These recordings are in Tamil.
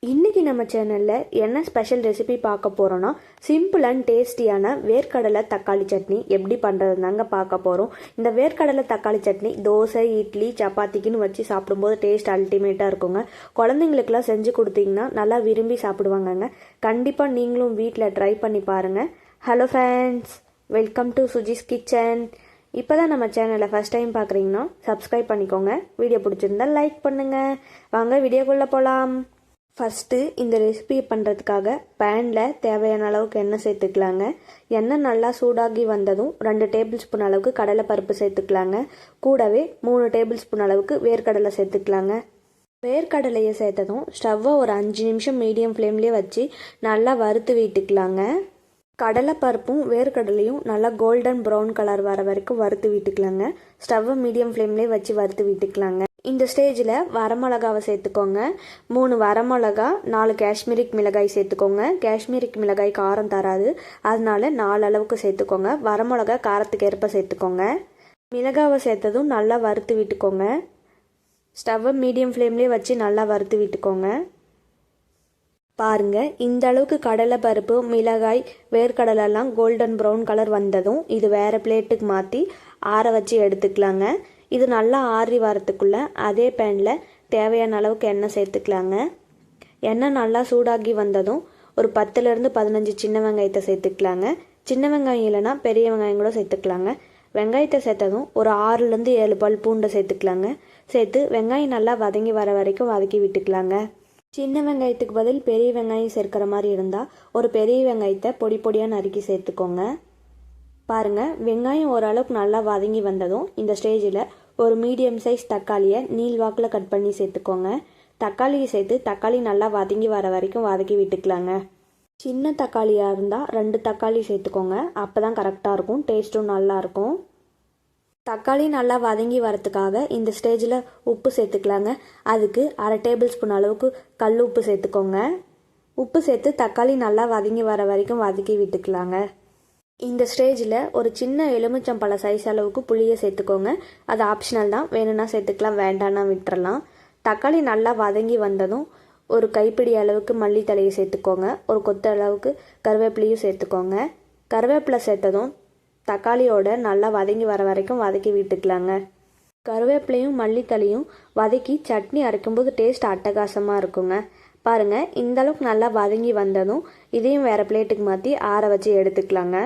இன்றைக்கி நம்ம சேனலில் என்ன ஸ்பெஷல் ரெசிபி பார்க்க போகிறோன்னா சிம்பிள் அண்ட் டேஸ்டியான வேர்க்கடலை தக்காளி சட்னி எப்படி பண்ணுறதுதாங்க பார்க்க போகிறோம். இந்த வேர்க்கடலை தக்காளி சட்னி தோசை, இட்லி, சப்பாத்திக்குன்னு வச்சு சாப்பிடும்போது டேஸ்ட் அல்டிமேட்டாக இருக்குங்க. குழந்தைங்களுக்கெல்லாம் செஞ்சு கொடுத்தீங்கன்னா நல்லா விரும்பி சாப்பிடுவாங்கங்க. கண்டிப்பாக நீங்களும் வீட்டில் ட்ரை பண்ணி பாருங்கள். Hello friends, welcome to Suji's kitchen. இப்போ தான் நம்ம சேனலை ஃபஸ்ட் டைம் பார்க்குறீங்கன்னா சப்ஸ்கிரைப் பண்ணிக்கோங்க. வீடியோ பிடிச்சிருந்தா லைக் பண்ணுங்கள். வாங்க வீடியோக்குள்ளே போகலாம். ஃபஸ்ட்டு இந்த ரெசிபி பண்ணுறதுக்காக பேனில் தேவையான அளவுக்கு எண்ணெய் சேர்த்துக்கலாங்க. எண்ணெய் நல்லா சூடாகி வந்ததும் 2 டேபிள் ஸ்பூன் அளவுக்கு கடலைப்பருப்பு சேர்த்துக்கலாங்க. கூடவே 3 டேபிள் ஸ்பூன் அளவுக்கு வேர்க்கடலை சேர்த்துக்கலாங்க. வேர்க்கடலையை சேர்த்ததும் ஸ்டவ்வை ஒரு 5 நிமிஷம் மீடியம் ஃப்ளேம்லேயே வச்சு நல்லா வறுத்து விட்டுக்கலாங்க. கடலைப்பருப்பும் வேர்க்கடலையும் நல்லா கோல்டன் ப்ரௌன் கலர் வர வரைக்கும் வறுத்து விட்டுக்கலாங்க. ஸ்டவ்வை மீடியம் ஃப்ளேம்லேயே வச்சு வறுத்து விட்டுக்கலாங்க. இந்த ஸ்டேஜில் வரமிளகாவை சேர்த்துக்கோங்க. 3 வரமிளகா, 4 காஷ்மீரிக் மிளகாய் சேர்த்துக்கோங்க. காஷ்மீரிக் மிளகாய் காரம் தராது, அதனால 4 அளவுக்கு சேர்த்துக்கோங்க. வரமிளகா காரத்துக்கு ஏற்ப சேர்த்துக்கோங்க. மிளகாவை சேர்த்ததும் நல்லா வறுத்து விட்டுக்கோங்க. ஸ்டவ்வை மீடியம் ஃப்ளேம்லேயே வச்சு நல்லா வறுத்து விட்டுக்கோங்க. பாருங்கள், இந்த அளவுக்கு கடலை பருப்பு, மிளகாய், வேர்க்கடலெல்லாம் கோல்டன் ப்ரௌன் கலர் வந்ததும் இது வேறு பிளேட்டுக்கு மாற்றி ஆற வச்சு எடுத்துக்கலாங்க. இது நல்லா ஆறி வரத்துக்குள்ளே அதே பேனில் தேவையான அளவுக்கு எண்ணெய் சேர்த்துக்கலாங்க. எண்ணெய் நல்லா சூடாகி வந்ததும் ஒரு 10லேருந்து 15 சின்ன வெங்காயத்தை சேர்த்துக்கலாங்க. சின்ன வெங்காயம் இல்லைனா பெரிய வெங்காயம் கூட சேர்த்துக்கலாங்க. வெங்காயத்தை சேர்த்ததும் ஒரு 6லேருந்து 7 பல் பூண்டை சேர்த்துக்கலாங்க. சேர்த்து வெங்காயம் நல்லா வதங்கி வர வரைக்கும் வதக்கி விட்டுக்கலாங்க. சின்ன வெங்காயத்துக்கு பதில் பெரிய வெங்காயம் சேர்க்குற மாதிரி இருந்தால் ஒரு பெரிய வெங்காயத்தை பொடி பொடியாக நறுக்கி சேர்த்துக்கோங்க. பாருங்கள், வெங்காயம் ஓரளவுக்கு நல்லா வதங்கி வந்ததும் இந்த ஸ்டேஜில் ஒரு மீடியம் சைஸ் தக்காளியை நீள்வாக்கில் கட் பண்ணி சேர்த்துக்கோங்க. தக்காளியை சேர்த்து தக்காளி நல்லா வதங்கி வர வரைக்கும் வதக்கி விட்டுக்கலாங்க. சின்ன தக்காளியாக இருந்தால் 2 தக்காளி சேர்த்துக்கோங்க. அப்போ தான் கரெக்டாக இருக்கும், டேஸ்ட்டும் நல்லாயிருக்கும். தக்காளி நல்லா வதங்கி வரத்துக்காக இந்த ஸ்டேஜில் உப்பு சேர்த்துக்கலாங்க. அதுக்கு 1/2 டேபிள் ஸ்பூன் அளவுக்கு கல் உப்பு சேர்த்துக்கோங்க. உப்பு சேர்த்து தக்காளி நல்லா வதங்கி வர வரைக்கும் வதக்கி விட்டுக்கலாங்க. இந்த ஸ்டேஜில் ஒரு சின்ன எலுமிச்சம்பழ சைஸ் அளவுக்கு புளியை சேர்த்துக்கோங்க. அது ஆப்ஷனல் தான், வேணும்னா சேர்த்துக்கலாம், வேண்டான்னா விட்டுறலாம். தக்காளி நல்லா வதங்கி வந்ததும் ஒரு கைப்பிடி அளவுக்கு மல்லித்தலையை சேர்த்துக்கோங்க. ஒரு கொத்து அளவுக்கு கருவேப்பிலையும் சேர்த்துக்கோங்க. கருவேப்பிலை சேர்த்ததும் தக்காளியோட நல்லா வதங்கி வர வரைக்கும் வதக்கி விட்டுக்கலாங்க. கருவேப்பிலையும் மல்லித்தலையும் வதக்கி சட்னி அரைக்கும்போது டேஸ்ட் அட்டகாசமாக இருக்குங்க. பாருங்கள், இந்தளவுக்கு நல்லா வதங்கி வந்ததும் இதையும் வேறு பிளேட்டுக்கு மாற்றி ஆற வச்சு எடுத்துக்கலாங்க.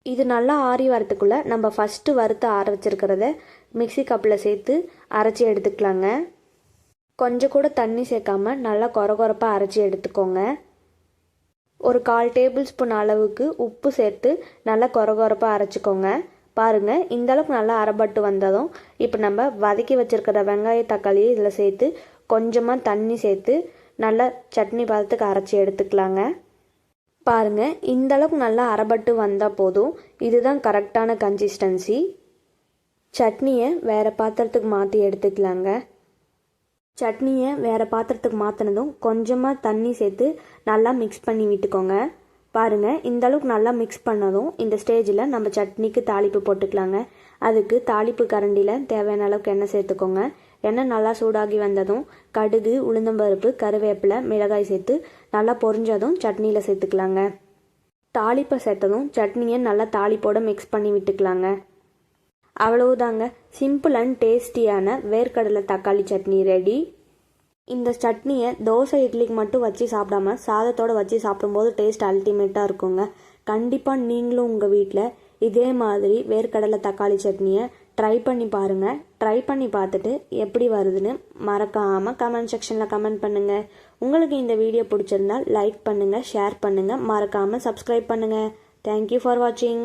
இது நல்லா ஆறி வரத்துக்குள்ளே நம்ம ஃபஸ்ட்டு வறுத்து ஆற வச்சுருக்கிறத மிக்சி கப்பில் சேர்த்து அரைச்சி எடுத்துக்கலாங்க. கொஞ்சம் கூட தண்ணி சேர்க்காம நல்லா கொரகொரப்பாக அரைச்சி எடுத்துக்கோங்க. ஒரு 1/4 டேபிள் ஸ்பூன் அளவுக்கு உப்பு சேர்த்து நல்லா கொரகொரப்பாக அரைச்சிக்கோங்க. பாருங்கள், இந்தளவுக்கு நல்லா அரைப்பட்டு வந்ததும் இப்போ நம்ம வதக்கி வச்சுருக்கிற வெங்காய தக்காளியை இதில் சேர்த்து கொஞ்சமாக தண்ணி சேர்த்து நல்லா சட்னி பதத்துக்கு அரைச்சி எடுத்துக்கலாங்க. பாருங்கள், இந்தளவுக்கு நல்லா அரைப்பட்டு வந்தால் போதும். இதுதான் கரெக்டான கன்சிஸ்டன்சி. சட்னியை வேறு பாத்திரத்துக்கு மாற்றி எடுத்துக்கலாங்க. சட்னியை வேறு பாத்திரத்துக்கு மாற்றினதும் கொஞ்சமாக தண்ணி சேர்த்து நல்லா மிக்ஸ் பண்ணி விட்டுக்கோங்க. பாருங்கள், இந்தளவுக்கு நல்லா மிக்ஸ் பண்ணதும் இந்த ஸ்டேஜில் நம்ம சட்னிக்கு தாளிப்பு போட்டுக்கலாங்க. அதுக்கு தாளிப்பு கரண்டியில் தேவையான அளவுக்கு எண்ணெய் சேர்த்துக்கோங்க. எண்ணெய் நல்லா சூடாகி வந்ததும் கடுகு, உளுந்தம்பருப்பு, கருவேப்பிலை, மிளகாய் சேர்த்து நல்லா பொரிஞ்சதும் சட்னியில் சேர்த்துக்கலாங்க. தாளிப்பை சேர்த்ததும் சட்னியை நல்லா தாளிப்போடு மிக்ஸ் பண்ணி விட்டுக்கலாங்க. அவ்வளவுதாங்க, சிம்பிள் அண்ட் டேஸ்டியான வேர்க்கடலை தக்காளி சட்னி ரெடி. இந்த சட்னியை தோசை, இட்லிக்கு மட்டும் வச்சு சாப்பிடாம சாதத்தோடு வச்சு சாப்பிடும்போது டேஸ்ட் அல்டிமேட்டாக இருக்குங்க. கண்டிப்பாக நீங்களும் உங்கள் வீட்டில் இதே மாதிரி வேர்க்கடலை தக்காளி சட்னியை ட்ரை பண்ணி பாருங்கள். ட்ரை பண்ணி பார்த்துட்டு எப்படி வருதுன்னு மறக்காமல் கமெண்ட் செக்ஷனில் கமெண்ட் பண்ணுங்கள். உங்களுக்கு இந்த வீடியோ பிடிச்சிருந்தால் லைக் பண்ணுங்கள், ஷேர் பண்ணுங்கள், மறக்காமல் சப்ஸ்கிரைப் பண்ணுங்கள். தேங்க்யூ ஃபார் வாட்சிங்.